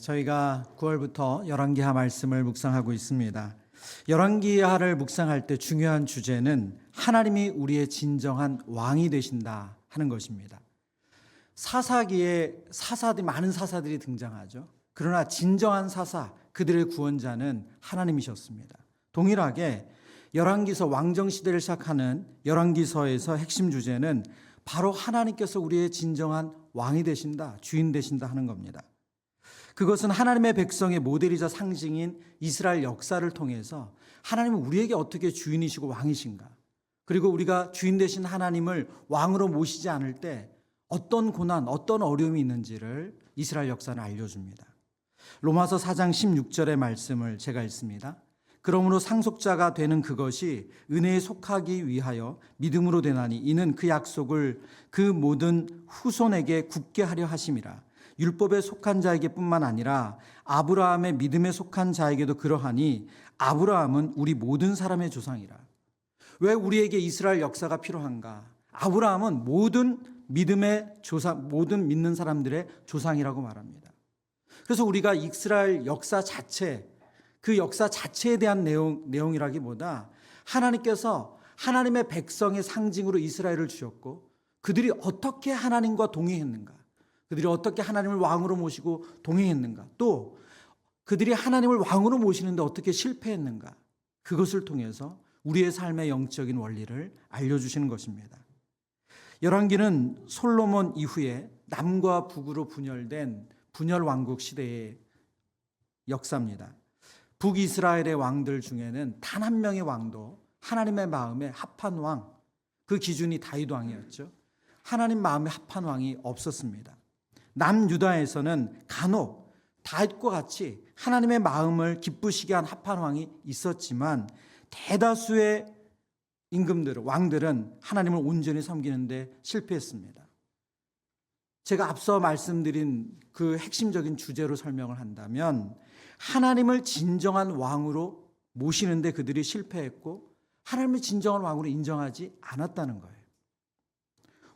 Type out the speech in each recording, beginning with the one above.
저희가 9월부터 열왕기하 말씀을 묵상하고 있습니다. 열왕기하를 묵상할 때 중요한 주제는 하나님이 우리의 진정한 왕이 되신다 하는 것입니다. 사사기에 많은 사사들이 등장하죠. 그러나 진정한 사사, 그들의 구원자는 하나님이셨습니다. 동일하게 열왕기서 왕정시대를 시작하는 열왕기서에서 핵심 주제는 바로 하나님께서 우리의 진정한 왕이 되신다, 주인 되신다 하는 겁니다. 그것은 하나님의 백성의 모델이자 상징인 이스라엘 역사를 통해서 하나님은 우리에게 어떻게 주인이시고 왕이신가, 그리고 우리가 주인 되신 하나님을 왕으로 모시지 않을 때 어떤 고난, 어떤 어려움이 있는지를 이스라엘 역사는 알려줍니다. 로마서 4장 16절의 말씀을 제가 읽습니다. 그러므로 상속자가 되는 그것이 은혜에 속하기 위하여 믿음으로 되나니 이는 그 약속을 그 모든 후손에게 굳게 하려 하심이라. 율법에 속한 자에게 뿐만 아니라 아브라함의 믿음에 속한 자에게도 그러하니 아브라함은 우리 모든 사람의 조상이라. 왜 우리에게 이스라엘 역사가 필요한가? 아브라함은 모든 믿음의 조상, 모든 믿는 사람들의 조상이라고 말합니다. 그래서 우리가 이스라엘 역사 자체, 그 역사 자체에 대한 내용이라기보다 하나님께서 하나님의 백성의 상징으로 이스라엘을 주셨고 그들이 어떻게 하나님과 동행했는가, 그들이 어떻게 하나님을 왕으로 모시고 동행했는가, 또 그들이 하나님을 왕으로 모시는데 어떻게 실패했는가, 그것을 통해서 우리의 삶의 영적인 원리를 알려주시는 것입니다. 열왕기는 솔로몬 이후에 남과 북으로 분열된 분열 왕국 시대의 역사입니다. 북이스라엘의 왕들 중에는 단 한 명의 왕도 하나님의 마음에 합한 왕, 그 기준이 다윗 왕이었죠. 하나님 마음에 합한 왕이 없었습니다. 남유다에서는 간혹 다윗과 같이 하나님의 마음을 기쁘시게 한 합한 왕이 있었지만 대다수의 왕들은 하나님을 온전히 섬기는데 실패했습니다. 제가 앞서 말씀드린 그 핵심적인 주제로 설명을 한다면 하나님을 진정한 왕으로 모시는데 그들이 실패했고 하나님을 진정한 왕으로 인정하지 않았다는 거예요.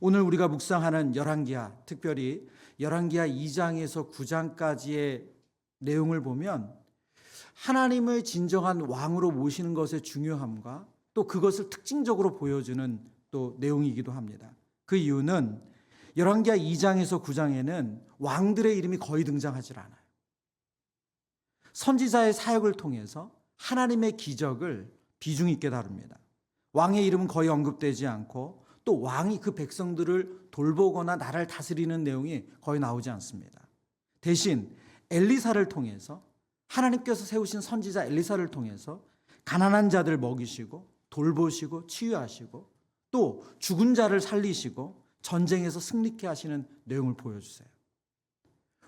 오늘 우리가 묵상하는 열왕기하, 특별히 열왕기하 2장에서 9장까지의 내용을 보면 하나님을 진정한 왕으로 모시는 것의 중요함과 또 그것을 특징적으로 보여주는 또 내용이기도 합니다. 그 이유는 열왕기하 2장에서 9장에는 왕들의 이름이 거의 등장하지 않아요. 선지자의 사역을 통해서 하나님의 기적을 비중 있게 다룹니다. 왕의 이름은 거의 언급되지 않고 또 왕이 그 백성들을 돌보거나 나라를 다스리는 내용이 거의 나오지 않습니다. 대신 엘리사를 통해서, 하나님께서 세우신 선지자 엘리사를 통해서 가난한 자들 먹이시고 돌보시고 치유하시고 또 죽은 자를 살리시고 전쟁에서 승리케 하시는 내용을 보여주세요.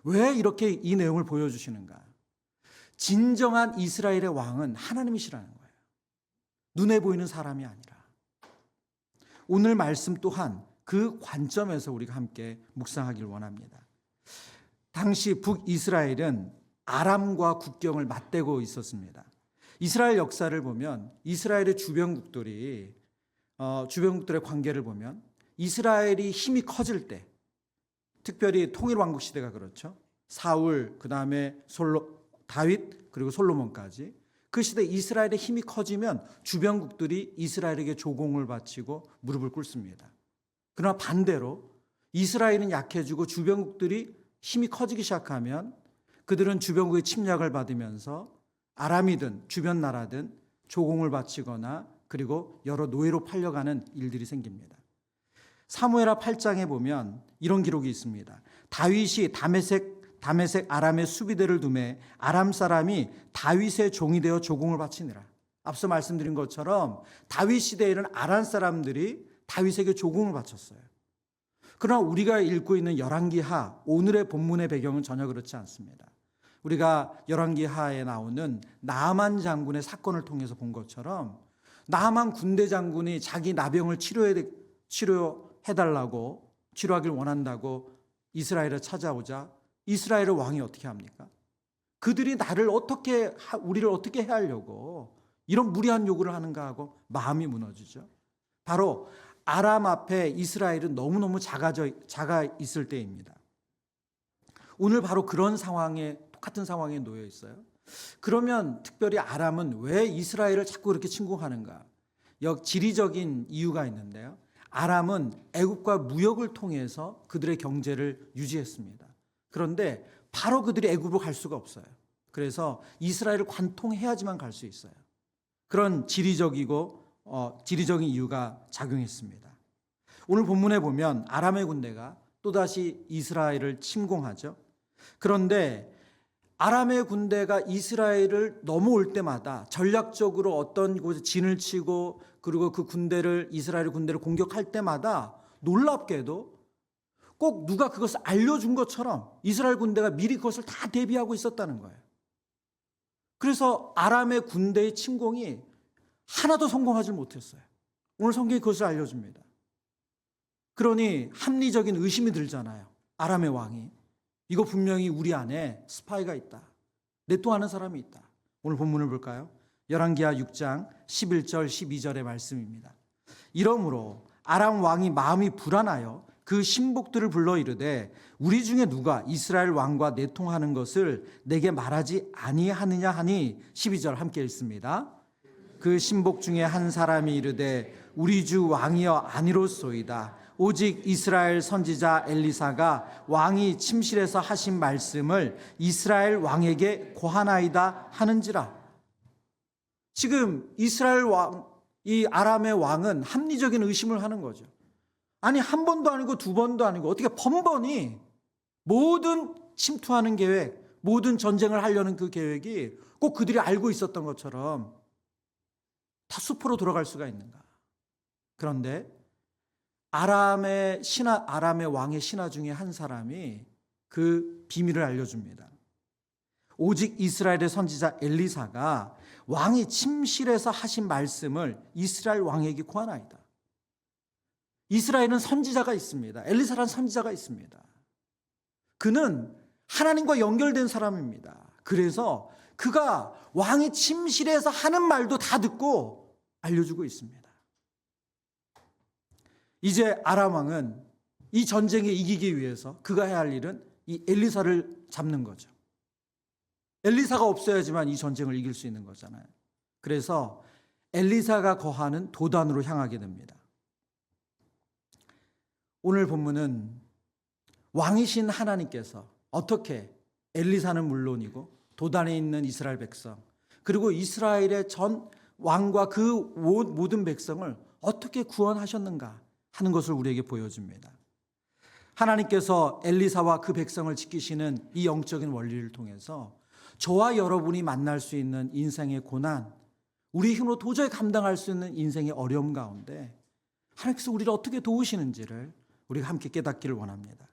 왜 이렇게 이 내용을 보여주시는가? 진정한 이스라엘의 왕은 하나님이시라는 거예요. 눈에 보이는 사람이 아니라. 오늘 말씀 또한 그 관점에서 우리가 함께 묵상하길 원합니다. 당시 북이스라엘은 아람과 국경을 맞대고 있었습니다. 이스라엘 역사를 보면 이스라엘의 주변국들의 관계를 보면 이스라엘이 힘이 커질 때, 특별히 통일왕국 시대가 그렇죠. 사울, 그 다음에 다윗, 그리고 솔로몬까지 그 시대 이스라엘의 힘이 커지면 주변국들이 이스라엘에게 조공을 바치고 무릎을 꿇습니다. 그러나 반대로 이스라엘은 약해지고 주변국들이 힘이 커지기 시작하면 그들은 주변국의 침략을 받으면서 아람이든 주변 나라든 조공을 바치거나 그리고 여러 노예로 팔려가는 일들이 생깁니다. 사무엘하 8장에 보면 이런 기록이 있습니다. 다윗이 다메섹 아람의 수비대를 두매 아람 사람이 다윗의 종이 되어 조공을 바치니라. 앞서 말씀드린 것처럼 다윗 시대에는 아람 사람들이 다윗에게 조공을 바쳤어요. 그러나 우리가 읽고 있는 열왕기하, 오늘의 본문의 배경은 전혀 그렇지 않습니다. 우리가 열왕기하에 나오는 나아만 장군의 사건을 통해서 본 것처럼 나아만 군대 장군이 자기 나병을 치료해달라고, 치료하길 원한다고 이스라엘에 찾아오자 이스라엘의 왕이 어떻게 합니까? 그들이 우리를 어떻게 해하려고 이런 무리한 요구를 하는가 하고 마음이 무너지죠. 바로 아람 앞에 이스라엘은 너무너무 작아 있을 때입니다. 오늘 바로 그런 상황에, 똑같은 상황에 놓여 있어요. 그러면 특별히 아람은 왜 이스라엘을 자꾸 그렇게 침공하는가? 지리적인 이유가 있는데요. 아람은 애굽과 무역을 통해서 그들의 경제를 유지했습니다. 그런데 바로 그들이 애굽으로 갈 수가 없어요. 그래서 이스라엘을 관통해야지만 갈 수 있어요. 그런 지리적인 이유가 작용했습니다. 오늘 본문에 보면 아람의 군대가 또다시 이스라엘을 침공하죠. 그런데 아람의 군대가 이스라엘을 넘어올 때마다 전략적으로 어떤 곳에 진을 치고 그리고 이스라엘 군대를 공격할 때마다 놀랍게도 꼭 누가 그것을 알려준 것처럼 이스라엘 군대가 미리 그것을 다 대비하고 있었다는 거예요. 그래서 아람의 군대의 침공이 하나도 성공하지 못했어요. 오늘 성경이 그것을 알려줍니다. 그러니 합리적인 의심이 들잖아요. 아람의 왕이 이거 분명히 우리 안에 스파이가 있다. 내통하는 사람이 있다. 오늘 본문을 볼까요? 열왕기하 6장 11절 12절의 말씀입니다. 이러므로 아람 왕이 마음이 불안하여 그 신복들을 불러 이르되 우리 중에 누가 이스라엘 왕과 내통하는 것을 내게 말하지 아니하느냐 하니 12절 함께 읽습니다. 그 신복 중에 한 사람이 이르되 우리 주 왕이여 아니로소이다. 오직 이스라엘 선지자 엘리사가 왕이 침실에서 하신 말씀을 이스라엘 왕에게 고하나이다 하는지라. 지금 이스라엘 왕, 이 아람의 왕은 합리적인 의심을 하는 거죠. 아니 한 번도 아니고 두 번도 아니고 어떻게 번번이 모든 침투하는 계획, 모든 전쟁을 하려는 그 계획이 꼭 그들이 알고 있었던 것처럼 다 수포로 돌아갈 수가 있는가. 그런데 아람의 왕의 신하 중에 한 사람이 그 비밀을 알려줍니다. 오직 이스라엘의 선지자 엘리사가 왕이 침실에서 하신 말씀을 이스라엘 왕에게 고하나이다. 이스라엘은 선지자가 있습니다. 엘리사라는 선지자가 있습니다. 그는 하나님과 연결된 사람입니다. 그래서 그가 왕이 침실에서 하는 말도 다 듣고 알려주고 있습니다. 이제 아람 왕은 이 전쟁에 이기기 위해서 그가 해야 할 일은 이 엘리사를 잡는 거죠. 엘리사가 없어야지만 이 전쟁을 이길 수 있는 거잖아요. 그래서 엘리사가 거하는 도단으로 향하게 됩니다. 오늘 본문은 왕이신 하나님께서 어떻게 엘리사는 물론이고 도단에 있는 이스라엘 백성 그리고 이스라엘의 전 왕과 그 모든 백성을 어떻게 구원하셨는가 하는 것을 우리에게 보여줍니다. 하나님께서 엘리사와 그 백성을 지키시는 이 영적인 원리를 통해서 저와 여러분이 만날 수 있는 인생의 고난, 우리 힘으로 도저히 감당할 수 있는 인생의 어려움 가운데 하나님께서 우리를 어떻게 도우시는지를 우리가 함께 깨닫기를 원합니다.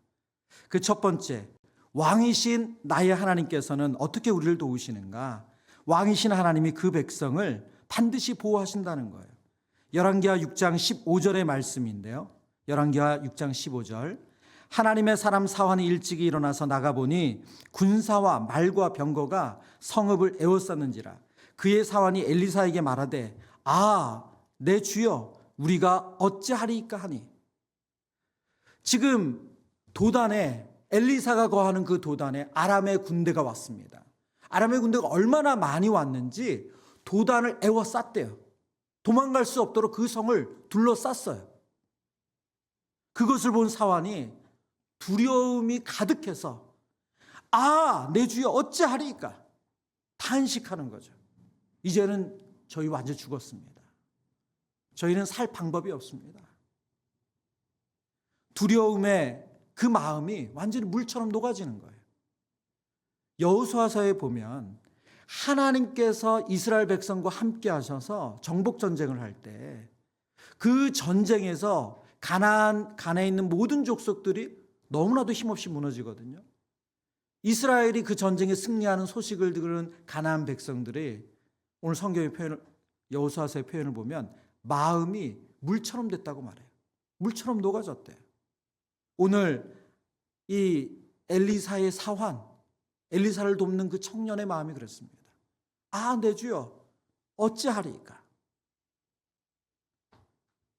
그 첫 번째, 왕이신 나의 하나님께서는 어떻게 우리를 도우시는가? 왕이신 하나님이 그 백성을 반드시 보호하신다는 거예요. 열왕기하 6장 15절의 말씀인데요. 열왕기하 6장 15절. 하나님의 사람 사환이 일찍이 일어나서 나가보니 군사와 말과 병거가 성읍을 에워쌌는지라. 그의 사환이 엘리사에게 말하되 내 주여 우리가 어찌하리이까 하니. 지금 도단에 엘리사가 거하는 그 도단에 아람의 군대가 왔습니다. 아람의 군대가 얼마나 많이 왔는지 도단을 에워쌌대요. 도망갈 수 없도록 그 성을 둘러쌌어요. 그것을 본 사환이 두려움이 가득해서 내 주여 어찌하리이까 탄식하는 거죠. 이제는 저희 완전 죽었습니다. 저희는 살 방법이 없습니다. 두려움에 그 마음이 완전히 물처럼 녹아지는 거예요. 여호수아서에 보면 하나님께서 이스라엘 백성과 함께 하셔서 정복 전쟁을 할 때 그 전쟁에서 가나안에 있는 모든 족속들이 너무나도 힘없이 무너지거든요. 이스라엘이 그 전쟁에 승리하는 소식을 들은 가나안 백성들이 오늘 성경의 여호수아서의 표현을 보면 마음이 물처럼 됐다고 말해요. 물처럼 녹아졌대요. 오늘 이 엘리사의 사환, 엘리사를 돕는 그 청년의 마음이 그랬습니다. 내 주여 어찌하리이까.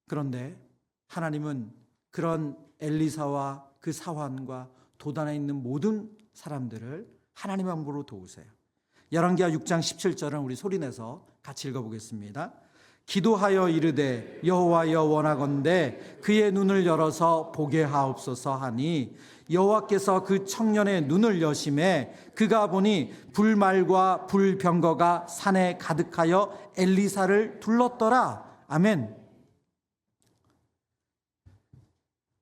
그런데 하나님은 그런 엘리사와 그 사환과 도단에 있는 모든 사람들을 하나님의 함부로 도우세요. 열왕기하 6장 17절은 우리 소리내서 같이 읽어보겠습니다. 기도하여 이르되 여호와여 원하건대 그의 눈을 열어서 보게 하옵소서 하니 여호와께서 그 청년의 눈을 여심해 그가 보니 불말과 불병거가 산에 가득하여 엘리사를 둘렀더라. 아멘.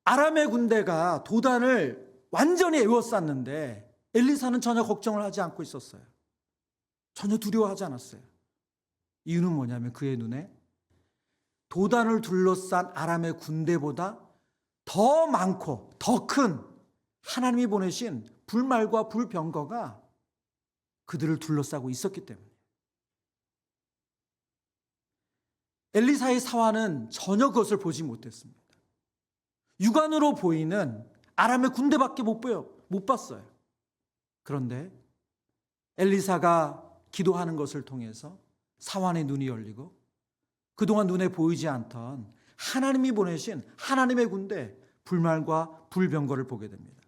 아람의 군대가 도단을 완전히 에워쌌는데 엘리사는 전혀 걱정을 하지 않고 있었어요. 전혀 두려워하지 않았어요. 이유는 뭐냐면 그의 눈에 도단을 둘러싼 아람의 군대보다 더 많고 더 큰 하나님이 보내신 불말과 불병거가 그들을 둘러싸고 있었기 때문에 엘리사의 사화는 전혀 그것을 보지 못했습니다. 육안으로 보이는 아람의 군대밖에 못 봤어요. 그런데 엘리사가 기도하는 것을 통해서 사환의 눈이 열리고 그동안 눈에 보이지 않던 하나님이 보내신 하나님의 군대 불말과 불병거를 보게 됩니다.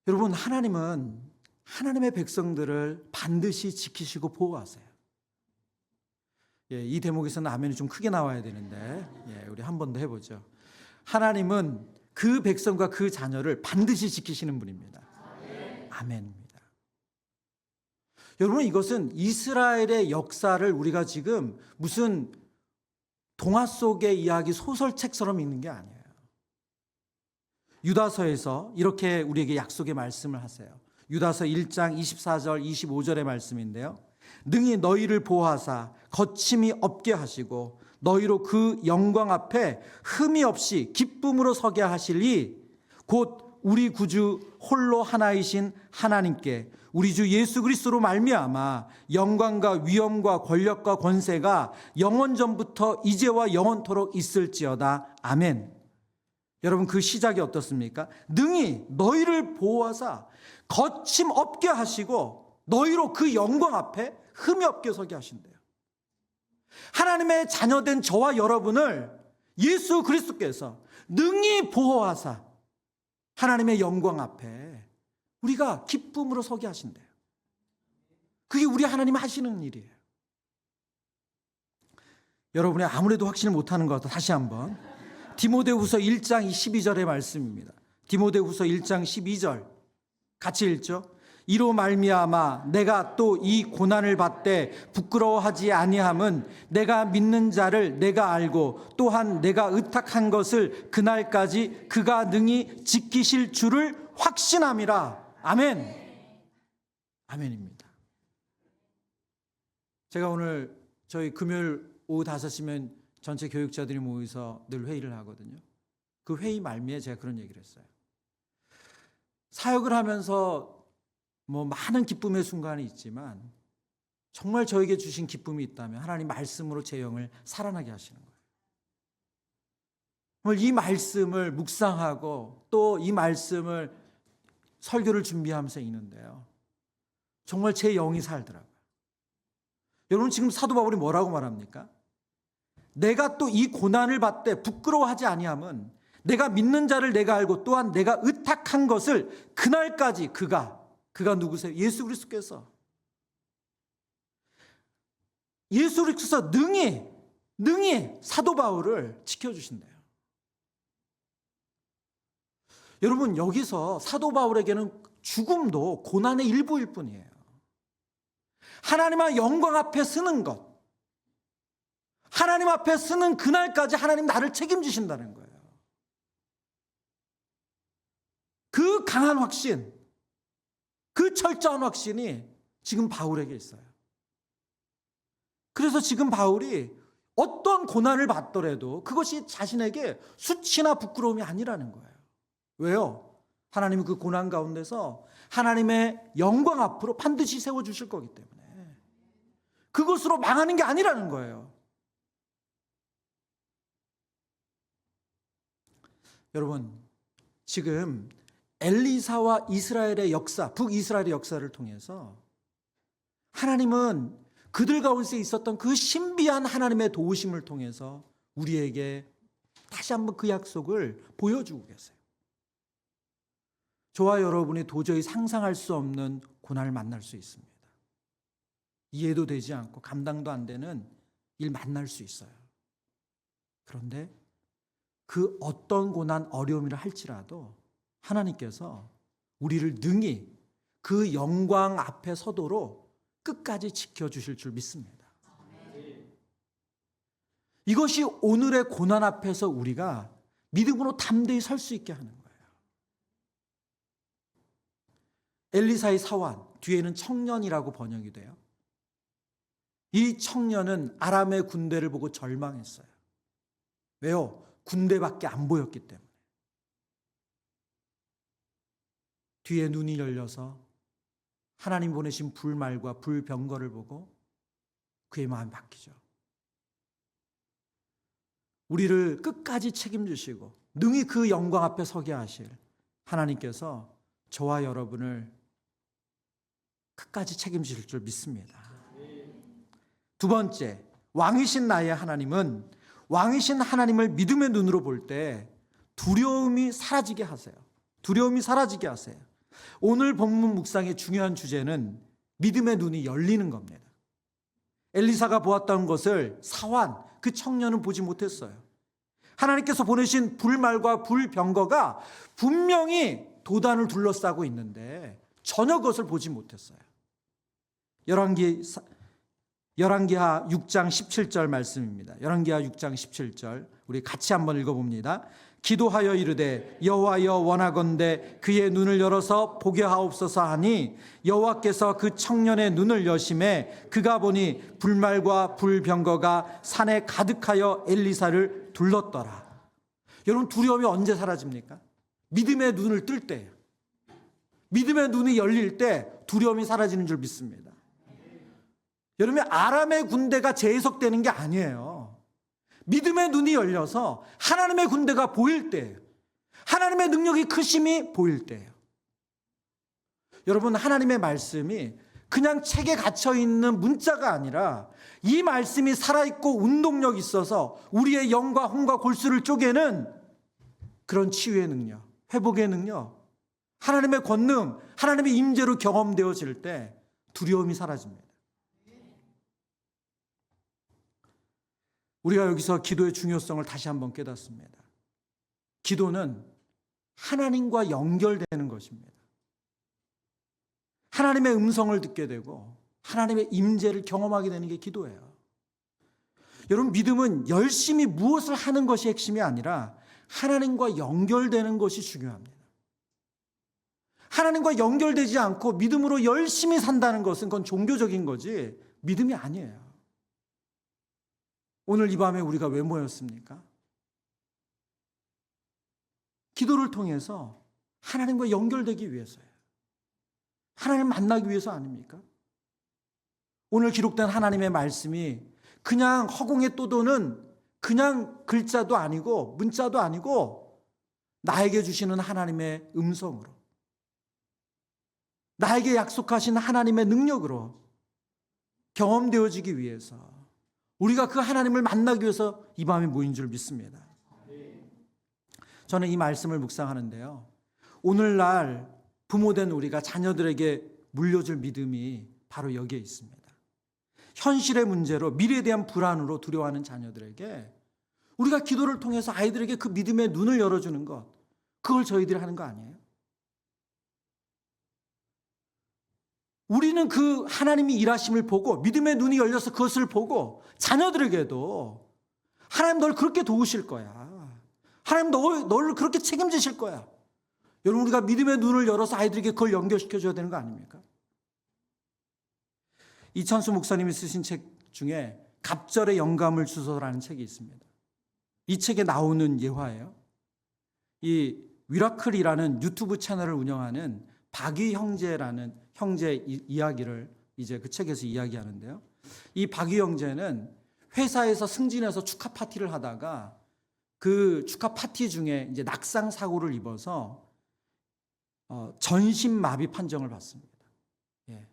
여러분, 하나님은 하나님의 백성들을 반드시 지키시고 보호하세요. 이 대목에서는 아멘이 좀 크게 나와야 되는데 우리 한 번 더 해보죠. 하나님은 그 백성과 그 자녀를 반드시 지키시는 분입니다. 아멘입니다. 여러분, 이것은 이스라엘의 역사를 우리가 지금 무슨 동화 속의 이야기 소설책처럼 읽는 게 아니에요. 유다서에서 이렇게 우리에게 약속의 말씀을 하세요. 유다서 1장 24절 25절의 말씀인데요. 능히 너희를 보호하사 거침이 없게 하시고 너희로 그 영광 앞에 흠이 없이 기쁨으로 서게 하시리 곧 우리 구주 홀로 하나이신 하나님께 우리 주 예수 그리스도로 말미암아 영광과 위엄과 권력과 권세가 영원 전부터 이제와 영원토록 있을지어다. 아멘. 여러분, 그 시작이 어떻습니까? 능히 너희를 보호하사 거침 없게 하시고 너희로 그 영광 앞에 흠이 없게 서게 하신대요. 하나님의 자녀된 저와 여러분을 예수 그리스도께서 능히 보호하사 하나님의 영광 앞에 우리가 기쁨으로 서게 하신대요. 그게 우리 하나님이 하시는 일이에요. 여러분이 아무래도 확신을 못하는 것 같아요. 다시 한번 디모데후서 1장 12절의 말씀입니다. 디모데후서 1장 12절 같이 읽죠. 이로 말미암아 내가 또 이 고난을 받되 부끄러워하지 아니함은 내가 믿는 자를 내가 알고 또한 내가 의탁한 것을 그날까지 그가 능히 지키실 줄을 확신함이라. 아멘. 아멘입니다. 제가 오늘 저희 금요일 오후 5시면 전체 교육자들이 모여서 늘 회의를 하거든요. 그 회의 말미에 제가 그런 얘기를 했어요. 사역을 하면서 많은 기쁨의 순간이 있지만 정말 저에게 주신 기쁨이 있다면 하나님 말씀으로 제 영을 살아나게 하시는 거예요. 오늘 이 말씀을 묵상하고 또 이 말씀을 설교를 준비하면서 있는데요. 정말 제 영이 살더라고요. 여러분, 지금 사도 바울이 뭐라고 말합니까? 내가 또 이 고난을 받되 부끄러워하지 아니함은 내가 믿는 자를 내가 알고 또한 내가 의탁한 것을 그날까지 그가 누구세요? 예수 그리스도께서. 예수 그리스도께서 능히 사도 바울을 지켜주신대요. 여러분, 여기서 사도 바울에게는 죽음도 고난의 일부일 뿐이에요. 하나님의 영광 앞에 서는 것, 하나님 앞에 서는 그날까지 하나님 나를 책임지신다는 거예요. 그 강한 확신, 그 철저한 확신이 지금 바울에게 있어요. 그래서 지금 바울이 어떤 고난을 받더라도 그것이 자신에게 수치나 부끄러움이 아니라는 거예요. 왜요? 하나님은 그 고난 가운데서 하나님의 영광 앞으로 반드시 세워주실 거기 때문에 그것으로 망하는 게 아니라는 거예요. 여러분, 지금 엘리사와 이스라엘의 역사, 북이스라엘의 역사를 통해서 하나님은 그들 가운데 있었던 그 신비한 하나님의 도우심을 통해서 우리에게 다시 한번 그 약속을 보여주고 계세요. 저와 여러분이 도저히 상상할 수 없는 고난을 만날 수 있습니다. 이해도 되지 않고 감당도 안 되는 일 만날 수 있어요. 그런데 그 어떤 고난, 어려움이라 할지라도 하나님께서 우리를 능히 그 영광 앞에 서도록 끝까지 지켜주실 줄 믿습니다. 이것이 오늘의 고난 앞에서 우리가 믿음으로 담대히 설 수 있게 하는 거예요. 엘리사의 사환, 뒤에는 청년이라고 번역이 돼요. 이 청년은 아람의 군대를 보고 절망했어요. 왜요? 군대밖에 안 보였기 때문에. 뒤에 눈이 열려서 하나님 보내신 불말과 불병거를 보고 그의 마음이 바뀌죠. 우리를 끝까지 책임지시고 능히 그 영광 앞에 서게 하실 하나님께서 저와 여러분을 끝까지 책임지실 줄 믿습니다. 두 번째, 왕이신 나의 하나님은 왕이신 하나님을 믿음의 눈으로 볼 때 두려움이 사라지게 하세요. 두려움이 사라지게 하세요. 오늘 본문 묵상의 중요한 주제는 믿음의 눈이 열리는 겁니다. 엘리사가 보았던 것을 사환, 그 청년은 보지 못했어요. 하나님께서 보내신 불말과 불병거가 분명히 도단을 둘러싸고 있는데 전혀 그것을 보지 못했어요. 열왕기하 6장 17절 말씀입니다. 열왕기하 6장 17절 우리 같이 한번 읽어봅니다. 기도하여 이르되 여호와여 원하건대 그의 눈을 열어서 보게 하옵소서 하니 여호와께서 그 청년의 눈을 여심해 그가 보니 불말과 불병거가 산에 가득하여 엘리사를 둘렀더라. 여러분, 두려움이 언제 사라집니까? 믿음의 눈을 뜰 때예요. 믿음의 눈이 열릴 때 두려움이 사라지는 줄 믿습니다. 여러분, 아람의 군대가 재해석되는 게 아니에요. 믿음의 눈이 열려서 하나님의 군대가 보일 때예요. 하나님의 능력이 크심이 보일 때예요. 여러분, 하나님의 말씀이 그냥 책에 갇혀있는 문자가 아니라 이 말씀이 살아있고 운동력이 있어서 우리의 영과 혼과 골수를 쪼개는 그런 치유의 능력, 회복의 능력, 하나님의 권능, 하나님의 임재로 경험되어질 때 두려움이 사라집니다. 우리가 여기서 기도의 중요성을 다시 한번 깨닫습니다. 기도는 하나님과 연결되는 것입니다. 하나님의 음성을 듣게 되고 하나님의 임재를 경험하게 되는 게 기도예요. 여러분, 믿음은 열심히 무엇을 하는 것이 핵심이 아니라 하나님과 연결되는 것이 중요합니다. 하나님과 연결되지 않고 믿음으로 열심히 산다는 것은 그건 종교적인 거지 믿음이 아니에요. 오늘 이 밤에 우리가 왜 모였습니까? 기도를 통해서 하나님과 연결되기 위해서예요. 하나님을 만나기 위해서 아닙니까? 오늘 기록된 하나님의 말씀이 그냥 허공에 떠도는 그냥 글자도 아니고 문자도 아니고 나에게 주시는 하나님의 음성으로, 나에게 약속하신 하나님의 능력으로 경험되어지기 위해서 우리가 그 하나님을 만나기 위해서 이 밤에 모인 줄 믿습니다. 저는 이 말씀을 묵상하는데요, 오늘날 부모된 우리가 자녀들에게 물려줄 믿음이 바로 여기에 있습니다. 현실의 문제로 미래에 대한 불안으로 두려워하는 자녀들에게 우리가 기도를 통해서 아이들에게 그 믿음의 눈을 열어주는 것, 그걸 저희들이 하는 거 아니에요? 우리는 그 하나님이 일하심을 보고 믿음의 눈이 열려서 그것을 보고 자녀들에게도 하나님 널 그렇게 도우실 거야. 하나님 너를 그렇게 책임지실 거야. 여러분, 우리가 믿음의 눈을 열어서 아이들에게 그걸 연결시켜줘야 되는 거 아닙니까? 이천수 목사님이 쓰신 책 중에 갑절의 영감을 주소서라는 책이 있습니다. 이 책에 나오는 예화예요. 이 위라클이라는 유튜브 채널을 운영하는 박위 형제라는 형제 이야기를 이제 그 책에서 이야기하는데요. 이 박위 형제는 회사에서 승진해서 축하 파티를 하다가 그 축하 파티 중에 이제 낙상 사고를 입어서 전신마비 판정을 받습니다. 예.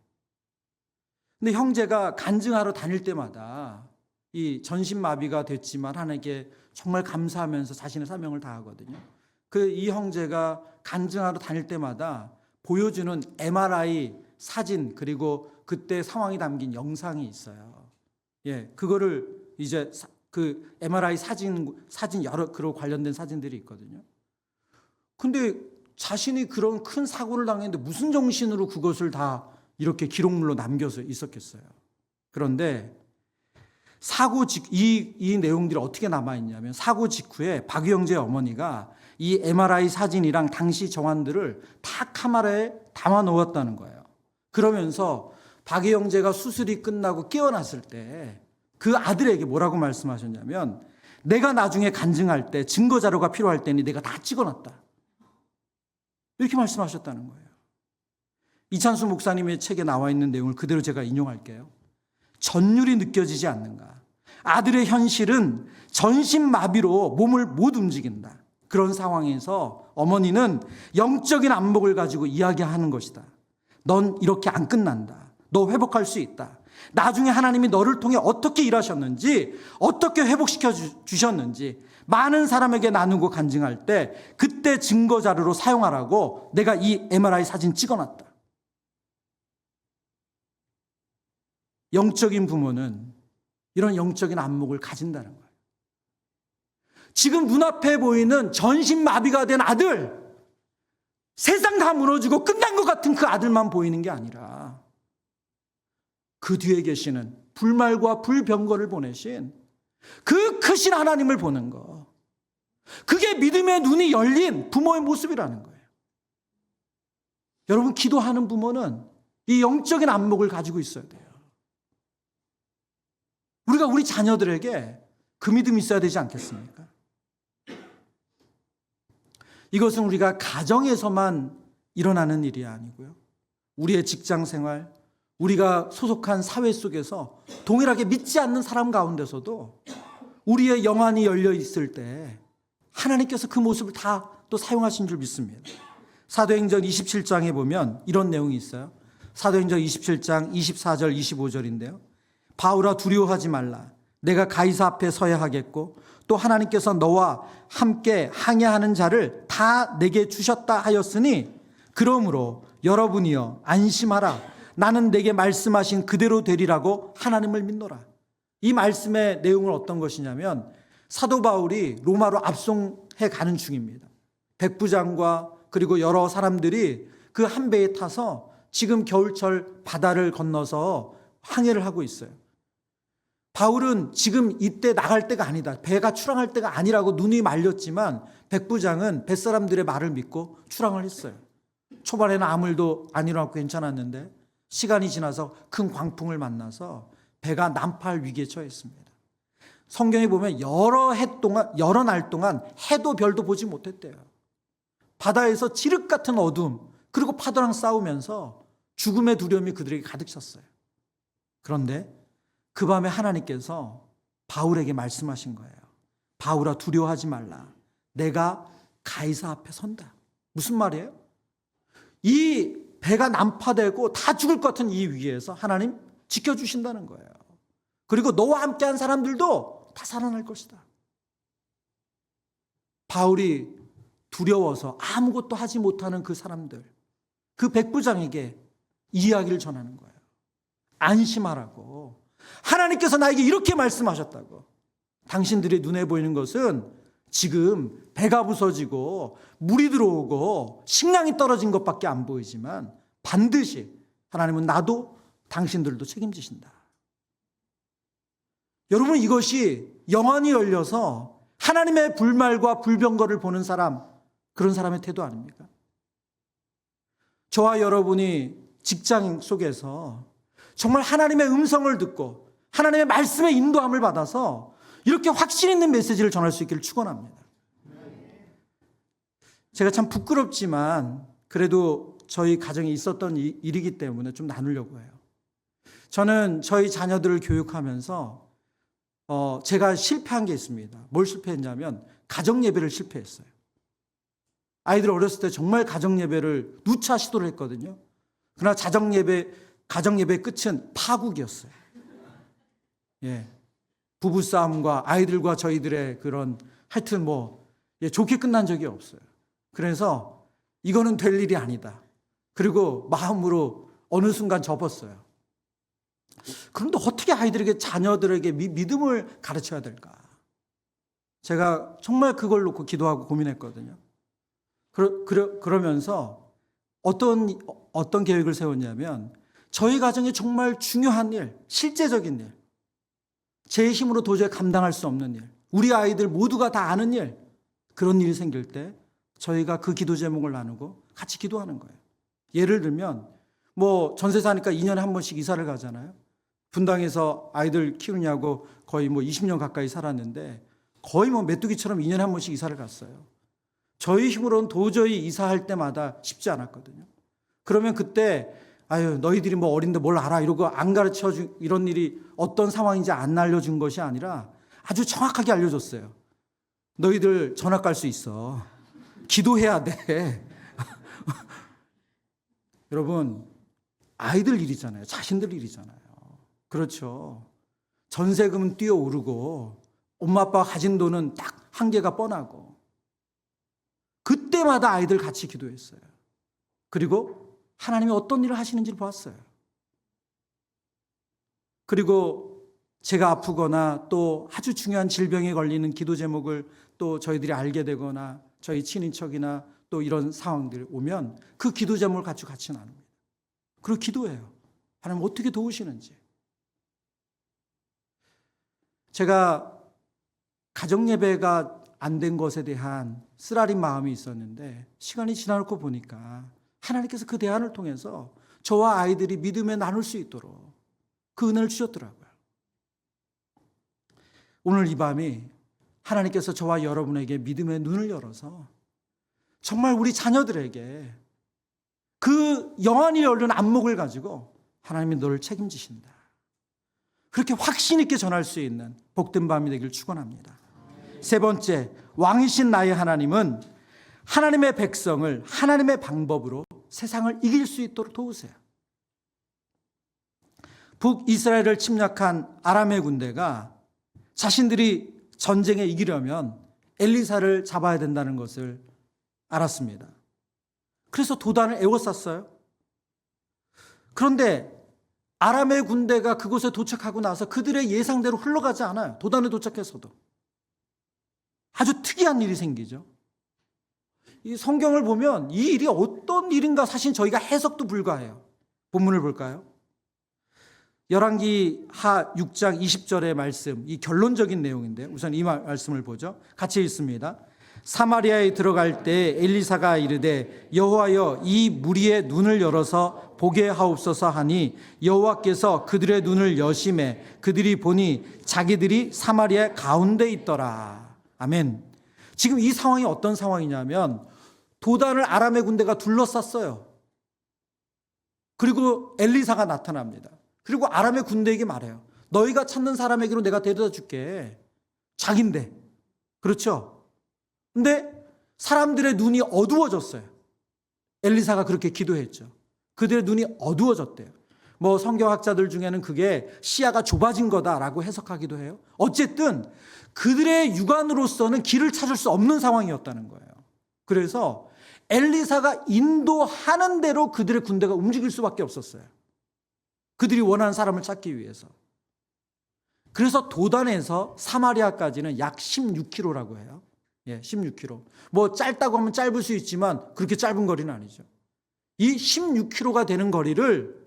근데 형제가 간증하러 다닐 때마다 이 전신마비가 됐지만 하나님께 정말 감사하면서 자신의 사명을 다하거든요. 이 형제가 간증하러 다닐 때마다 보여주는 MRI 사진 그리고 그때 상황이 담긴 영상이 있어요. 예, 그거를 이제 그 MRI 사진 여러 그런 관련된 사진들이 있거든요. 근데 자신이 그런 큰 사고를 당했는데 무슨 정신으로 그것을 다 이렇게 기록물로 남겨서 있었겠어요. 그런데 이 내용들이 어떻게 남아있냐면 사고 직후에 박 형제의 어머니가 이 MRI 사진이랑 당시 정황들을 다 카메라에 담아 놓았다는 거예요. 그러면서 박 형제가 수술이 끝나고 깨어났을 때 그 아들에게 뭐라고 말씀하셨냐면 내가 나중에 간증할 때 증거 자료가 필요할 때니 내가 다 찍어놨다. 이렇게 말씀하셨다는 거예요. 이찬수 목사님의 책에 나와 있는 내용을 그대로 제가 인용할게요. 전율이 느껴지지 않는가? 아들의 현실은 전신마비로 몸을 못 움직인다. 그런 상황에서 어머니는 영적인 안목을 가지고 이야기하는 것이다. 넌 이렇게 안 끝난다. 너 회복할 수 있다. 나중에 하나님이 너를 통해 어떻게 일하셨는지, 어떻게 회복시켜 주셨는지 많은 사람에게 나누고 간증할 때 그때 증거 자료로 사용하라고 내가 이 MRI 사진 찍어놨다. 영적인 부모는 이런 영적인 안목을 가진다는 거예요. 지금 눈앞에 보이는 전신마비가 된 아들, 세상 다 무너지고 끝난 것 같은 그 아들만 보이는 게 아니라 그 뒤에 계시는 불말과 불병거를 보내신 그 크신 하나님을 보는 거. 그게 믿음의 눈이 열린 부모의 모습이라는 거예요. 여러분, 기도하는 부모는 이 영적인 안목을 가지고 있어야 돼요. 우리가 우리 자녀들에게 그 믿음이 있어야 되지 않겠습니까? 이것은 우리가 가정에서만 일어나는 일이 아니고요. 우리의 직장 생활, 우리가 소속한 사회 속에서 동일하게 믿지 않는 사람 가운데서도 우리의 영안이 열려 있을 때 하나님께서 그 모습을 다 또 사용하신 줄 믿습니다. 사도행전 27장에 보면 이런 내용이 있어요. 사도행전 27장 24절 25절인데요. 바울아 두려워하지 말라. 내가 가이사 앞에 서야 하겠고 또 하나님께서 너와 함께 항해하는 자를 다 내게 주셨다 하였으니 그러므로 여러분이여 안심하라. 나는 내게 말씀하신 그대로 되리라고 하나님을 믿노라. 이 말씀의 내용은 어떤 것이냐면 사도 바울이 로마로 압송해 가는 중입니다. 백부장과 그리고 여러 사람들이 그 한 배에 타서 지금 겨울철 바다를 건너서 항해를 하고 있어요. 바울은 지금 이때 나갈 때가 아니다. 배가 출항할 때가 아니라고 눈이 말렸지만 백부장은 뱃사람들의 말을 믿고 출항을 했어요. 초반에는 아무 일도 안 일어났고 괜찮았는데 시간이 지나서 큰 광풍을 만나서 배가 난파할 위기에 처했습니다. 성경에 보면 여러 날 동안 해도 별도 보지 못했대요. 바다에서 칠흑 같은 어둠 그리고 파도랑 싸우면서 죽음의 두려움이 그들에게 가득 찼어요. 그런데 그 밤에 하나님께서 바울에게 말씀하신 거예요. 바울아 두려워하지 말라. 내가 가이사 앞에 선다. 무슨 말이에요? 이 배가 난파되고 다 죽을 것 같은 이 위기에서 하나님 지켜주신다는 거예요. 그리고 너와 함께한 사람들도 다 살아날 것이다. 바울이 두려워서 아무것도 하지 못하는 그 사람들, 그 백부장에게 이야기를 전하는 거예요. 안심하라고. 하나님께서 나에게 이렇게 말씀하셨다고. 당신들의 눈에 보이는 것은 지금 배가 부서지고 물이 들어오고 식량이 떨어진 것밖에 안 보이지만 반드시 하나님은 나도 당신들도 책임지신다. 여러분, 이것이 영안이 열려서 하나님의 불말과 불병거를 보는 사람, 그런 사람의 태도 아닙니까? 저와 여러분이 직장 속에서 정말 하나님의 음성을 듣고 하나님의 말씀의 인도함을 받아서 이렇게 확신 있는 메시지를 전할 수 있기를 축원합니다. 제가 참 부끄럽지만 그래도 저희 가정에 있었던 일이기 때문에 좀 나누려고 해요. 저는 저희 자녀들을 교육하면서 제가 실패한 게 있습니다. 뭘 실패했냐면 가정예배를 실패했어요. 아이들 어렸을 때 정말 가정예배를 누차 시도를 했거든요. 그러나 가정예배 끝은 파국이었어요. 예. 부부싸움과 아이들과 저희들의 그런 하여튼 좋게 끝난 적이 없어요. 그래서 이거는 될 일이 아니다. 그리고 마음으로 어느 순간 접었어요. 그런데 어떻게 아이들에게, 자녀들에게 믿음을 가르쳐야 될까? 제가 정말 그걸 놓고 기도하고 고민했거든요. 그러면서 어떤 계획을 세웠냐면, 저희 가정에 정말 중요한 일, 실제적인 일, 제 힘으로 도저히 감당할 수 없는 일, 우리 아이들 모두가 다 아는 일, 그런 일이 생길 때 저희가 그 기도 제목을 나누고 같이 기도하는 거예요. 예를 들면 뭐 전세 사니까 2년에 한 번씩 이사를 가잖아요. 분당에서 아이들 키우냐고 거의 뭐 20년 가까이 살았는데 거의 뭐 메뚜기처럼 2년에 한 번씩 이사를 갔어요. 저희 힘으로는 도저히 이사할 때마다 쉽지 않았거든요. 그러면 그때 아유 너희들이 뭐 어린데 뭘 알아 이러고 안 가르쳐준, 이런 일이 어떤 상황인지 안 알려준 것이 아니라 아주 정확하게 알려줬어요. 너희들 전학 갈 수 있어. 기도해야 돼. 여러분, 아이들 일이잖아요. 자신들 일이잖아요. 그렇죠. 전세금은 뛰어오르고 엄마 아빠가 가진 돈은 딱 한계가 뻔하고, 그때마다 아이들 같이 기도했어요. 그리고 하나님이 어떤 일을 하시는지를 봤어요. 그리고 제가 아프거나 또 아주 중요한 질병에 걸리는 기도 제목을 또 저희들이 알게 되거나 저희 친인척이나 또 이런 상황들이 오면 그 기도 제목을 같이 나눕니다. 그리고 기도해요. 하나님 어떻게 도우시는지. 제가 가정 예배가 안 된 것에 대한 쓰라린 마음이 있었는데 시간이 지나고 보니까 하나님께서 그 대안을 통해서 저와 아이들이 믿음에 나눌 수 있도록 그 은혜를 주셨더라고요. 오늘 이 밤이 하나님께서 저와 여러분에게 믿음의 눈을 열어서 정말 우리 자녀들에게 그 영안이 열린 안목을 가지고 하나님이 너를 책임지신다, 그렇게 확신 있게 전할 수 있는 복된 밤이 되길 축원합니다. 세 번째, 왕이신 나의 하나님은 하나님의 백성을 하나님의 방법으로 세상을 이길 수 있도록 도우세요. 북이스라엘을 침략한 아람의 군대가 자신들이 전쟁에 이기려면 엘리사를 잡아야 된다는 것을 알았습니다. 그래서 도단을 에워쌌어요. 그런데 아람의 군대가 그곳에 도착하고 나서 그들의 예상대로 흘러가지 않아요. 도단에 도착해서도. 아주 특이한 일이 생기죠. 이 성경을 보면 이 일이 어떤 일인가 사실 저희가 해석도 불가해요. 본문을 볼까요? 열왕기 하 6장 20절의 말씀, 이 결론적인 내용인데 우선 이 말씀을 보죠. 같이 읽습니다. 사마리아에 들어갈 때 엘리사가 이르되 여호와여 이 무리의 눈을 열어서 보게 하옵소서 하니 여호와께서 그들의 눈을 여심해 그들이 보니 자기들이 사마리아 가운데 있더라. 아멘. 지금 이 상황이 어떤 상황이냐면 도단을 아람의 군대가 둘러쌌어요. 그리고 엘리사가 나타납니다. 그리고 아람의 군대에게 말해요. 너희가 찾는 사람에게로 내가 데려다 줄게. 자긴데. 그렇죠? 근데 사람들의 눈이 어두워졌어요. 엘리사가 그렇게 기도했죠. 그들의 눈이 어두워졌대요. 뭐 성경학자들 중에는 그게 시야가 좁아진 거다라고 해석하기도 해요. 어쨌든 그들의 육안으로서는 길을 찾을 수 없는 상황이었다는 거예요. 그래서 엘리사가 인도하는 대로 그들의 군대가 움직일 수밖에 없었어요. 그들이 원하는 사람을 찾기 위해서. 그래서 도단에서 사마리아까지는 약 16km라고 해요. 예, 16km. 뭐 짧다고 하면 짧을 수 있지만 그렇게 짧은 거리는 아니죠. 이 16km가 되는 거리를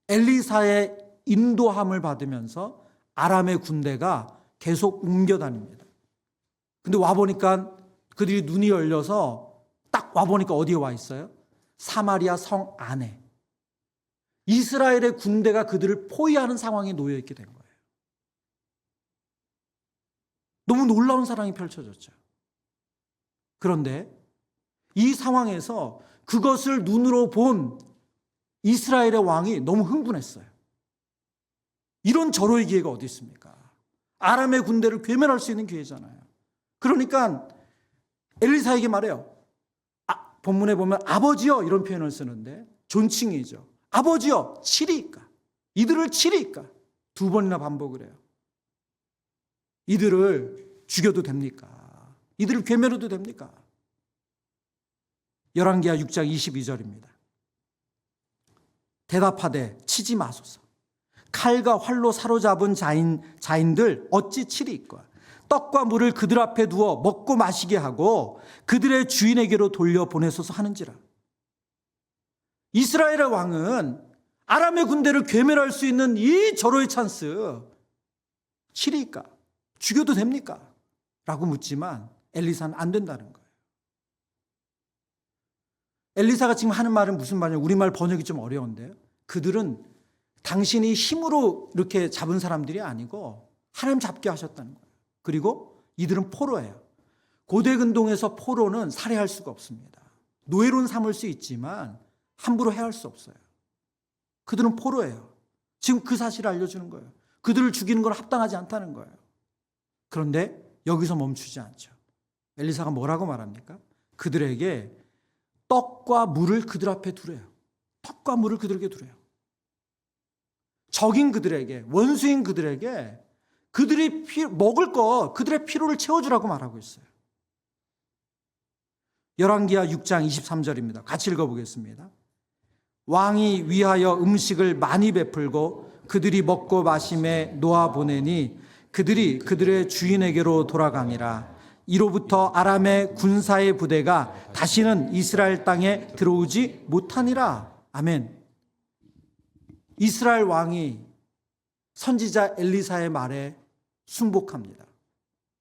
엘리사의 인도함을 받으면서 아람의 군대가 계속 옮겨 다닙니다. 근데 와보니까 그들이 눈이 열려서 딱 와보니까 어디에 와 있어요? 사마리아 성 안에. 이스라엘의 군대가 그들을 포위하는 상황에 놓여 있게 된 거예요. 너무 놀라운 상황이 펼쳐졌죠. 그런데 이 상황에서 그것을 눈으로 본 이스라엘의 왕이 너무 흥분했어요. 이런 절호의 기회가 어디 있습니까? 아람의 군대를 괴멸할 수 있는 기회잖아요. 그러니까 엘리사에게 말해요. 본문에 보면 아버지여 이런 표현을 쓰는데 존칭이죠. 아버지여 치리이까? 이들을 치리이까? 2번이나 반복을 해요. 이들을 죽여도 됩니까? 이들을 괴멸해도 됩니까? 열왕기하 6장 22절입니다. 대답하되 치지 마소서. 칼과 활로 사로잡은 자인들 어찌 치리이까. 떡과 물을 그들 앞에 두어 먹고 마시게 하고 그들의 주인에게로 돌려보내소서 하는지라. 이스라엘의 왕은 아람의 군대를 괴멸할 수 있는 이 절호의 찬스 치리이까? 죽여도 됩니까? 라고 묻지만 엘리사는 안 된다는 거예요. 엘리사가 지금 하는 말은 무슨 말이냐? 우리말 번역이 좀 어려운데요. 그들은 당신이 힘으로 이렇게 잡은 사람들이 아니고 하나님 잡게 하셨다는 거예요. 그리고 이들은 포로예요. 고대 근동에서 포로는 살해할 수가 없습니다. 노예로는 삼을 수 있지만 함부로 해할 수 없어요. 그들은 포로예요. 지금 그 사실을 알려주는 거예요. 그들을 죽이는 건 합당하지 않다는 거예요. 그런데 여기서 멈추지 않죠. 엘리사가 뭐라고 말합니까? 그들에게 떡과 물을 그들 앞에 두래요. 떡과 물을 그들에게 두래요. 적인 그들에게, 원수인 그들에게 그들이 먹을 거, 그들의 필요를 채워주라고 말하고 있어요. 열왕기하 6장 23절입니다. 같이 읽어보겠습니다. 왕이 위하여 음식을 많이 베풀고 그들이 먹고 마심에 놓아보내니 그들이 그들의 주인에게로 돌아가니라. 이로부터 아람의 군사의 부대가 다시는 이스라엘 땅에 들어오지 못하니라. 아멘. 이스라엘 왕이 선지자 엘리사의 말에 순복합니다.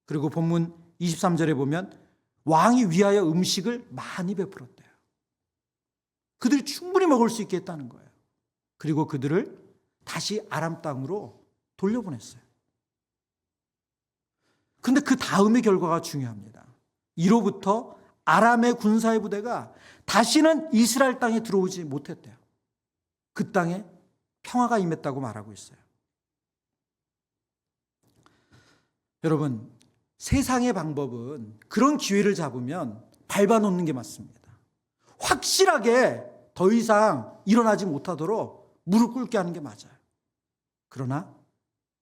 그리고 본문 23절에 보면 왕이 위하여 음식을 많이 베풀었대요. 그들이 충분히 먹을 수 있게 했다는 거예요. 그리고 그들을 다시 아람 땅으로 돌려보냈어요. 그런데 그 다음의 결과가 중요합니다. 이로부터 아람의 군사의 부대가 다시는 이스라엘 땅에 들어오지 못했대요. 그 땅에 평화가 임했다고 말하고 있어요. 여러분, 세상의 방법은 그런 기회를 잡으면 밟아놓는 게 맞습니다. 확실하게 더 이상 일어나지 못하도록 무릎 꿇게 하는 게 맞아요. 그러나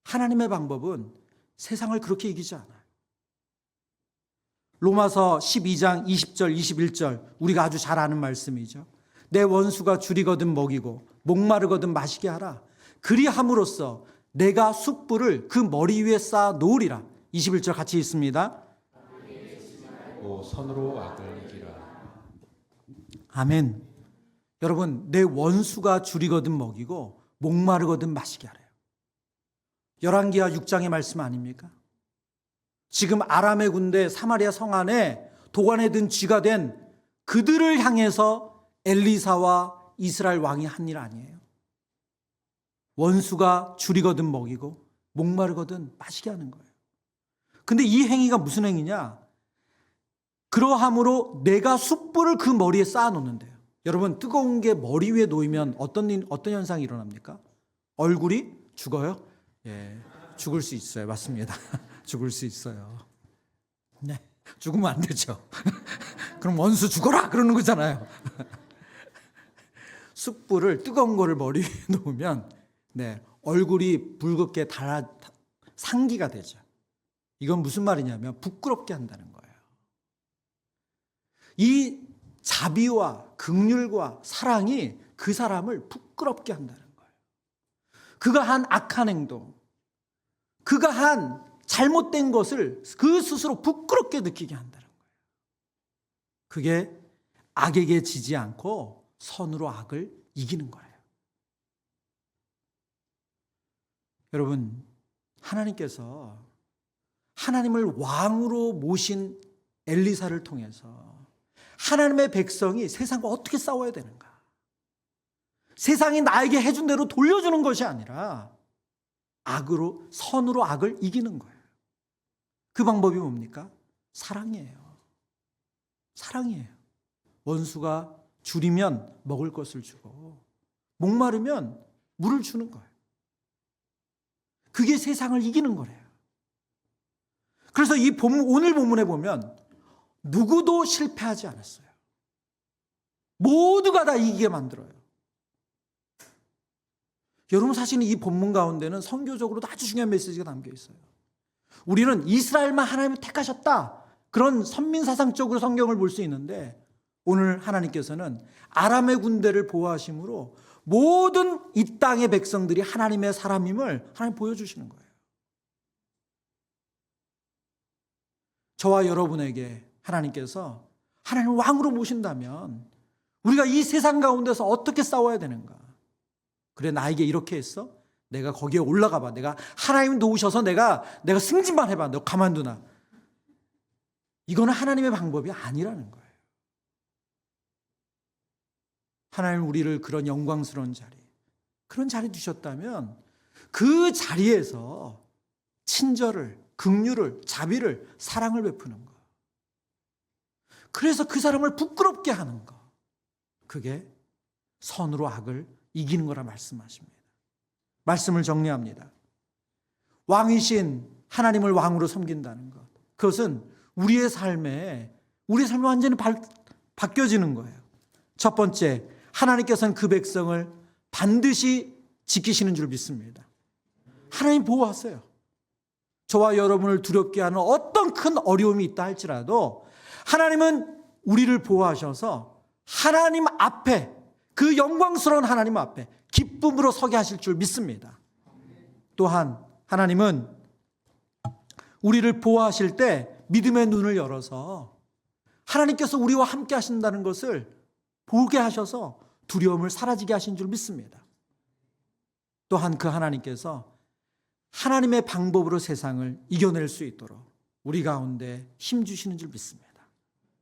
하나님의 방법은 세상을 그렇게 이기지 않아요. 로마서 12장 20절 21절 우리가 아주 잘 아는 말씀이죠. 내 원수가 줄이거든 먹이고 목마르거든 마시게 하라. 그리함으로써 내가 숯불을 그 머리 위에 쌓아 놓으리라. 21절 같이 읽습니다. 선으로 악을 이기라. 아멘. 여러분, 내 원수가 줄이거든 먹이고 목마르거든 마시게 하래요. 열왕기하 6장의 말씀 아닙니까? 지금 아람의 군대 사마리아 성 안에 도관에 든 쥐가 된 그들을 향해서 엘리사와 이스라엘 왕이 한 일 아니에요. 원수가 줄이거든 먹이고 목마르거든 마시게 하는 거예요. 근데 이 행위가 무슨 행위냐? 그러함으로 내가 숯불을 그 머리에 쌓아 놓는데요. 여러분, 뜨거운 게 머리 위에 놓이면 어떤 현상이 일어납니까? 얼굴이 죽어요? 예, 죽을 수 있어요. 맞습니다. 죽을 수 있어요. 네, 죽으면 안 되죠. 그럼 원수 죽어라 그러는 거잖아요. 숯불을 뜨거운 거를 머리 위에 놓으면 네, 얼굴이 붉게 상기가 되죠. 이건 무슨 말이냐면 부끄럽게 한다는 거예요. 이 자비와 긍휼과 사랑이 그 사람을 부끄럽게 한다는 거예요. 그가 한 악한 행동, 그가 한 잘못된 것을 그 스스로 부끄럽게 느끼게 한다는 거예요. 그게 악에게 지지 않고 선으로 악을 이기는 거예요. 여러분, 하나님께서 하나님을 왕으로 모신 엘리사를 통해서 하나님의 백성이 세상과 어떻게 싸워야 되는가? 세상이 나에게 해준 대로 돌려주는 것이 아니라 선으로 악을 이기는 거예요. 그 방법이 뭡니까? 사랑이에요. 사랑이에요. 원수가 줄이면 먹을 것을 주고 목마르면 물을 주는 거예요. 그게 세상을 이기는 거래요. 그래서 오늘 본문에 보면 누구도 실패하지 않았어요. 모두가 다 이기게 만들어요. 여러분, 사실 이 본문 가운데는 선교적으로도 아주 중요한 메시지가 담겨 있어요. 우리는 이스라엘만 하나님을 택하셨다, 그런 선민사상적으로 성경을 볼 수 있는데 오늘 하나님께서는 아람의 군대를 보호하심으로 모든 이 땅의 백성들이 하나님의 사람임을 하나님 보여주시는 거예요. 저와 여러분에게 하나님께서 하나님을 왕으로 모신다면 우리가 이 세상 가운데서 어떻게 싸워야 되는가? 그래, 나에게 이렇게 했어? 내가 거기에 올라가 봐. 내가 하나님 도우셔서 내가 승진만 해봐. 너 가만두나. 이거는 하나님의 방법이 아니라는 거예요. 하나님 우리를 그런 영광스러운 자리, 그런 자리 두셨다면 그 자리에서 친절을, 긍휼을, 자비를, 사랑을 베푸는 것. 그래서 그 사람을 부끄럽게 하는 것. 그게 선으로 악을 이기는 거라 말씀하십니다. 말씀을 정리합니다. 왕이신 하나님을 왕으로 섬긴다는 것. 그것은 우리의 삶이 완전히 바뀌어지는 거예요. 첫 번째, 하나님께서는 그 백성을 반드시 지키시는 줄 믿습니다. 하나님 보호하세요. 저와 여러분을 두렵게 하는 어떤 큰 어려움이 있다 할지라도 하나님은 우리를 보호하셔서 하나님 앞에, 그 영광스러운 하나님 앞에 기쁨으로 서게 하실 줄 믿습니다. 또한 하나님은 우리를 보호하실 때 믿음의 눈을 열어서 하나님께서 우리와 함께 하신다는 것을 보게 하셔서 두려움을 사라지게 하신 줄 믿습니다. 또한 그 하나님께서 하나님의 방법으로 세상을 이겨낼 수 있도록 우리 가운데 힘 주시는 줄 믿습니다.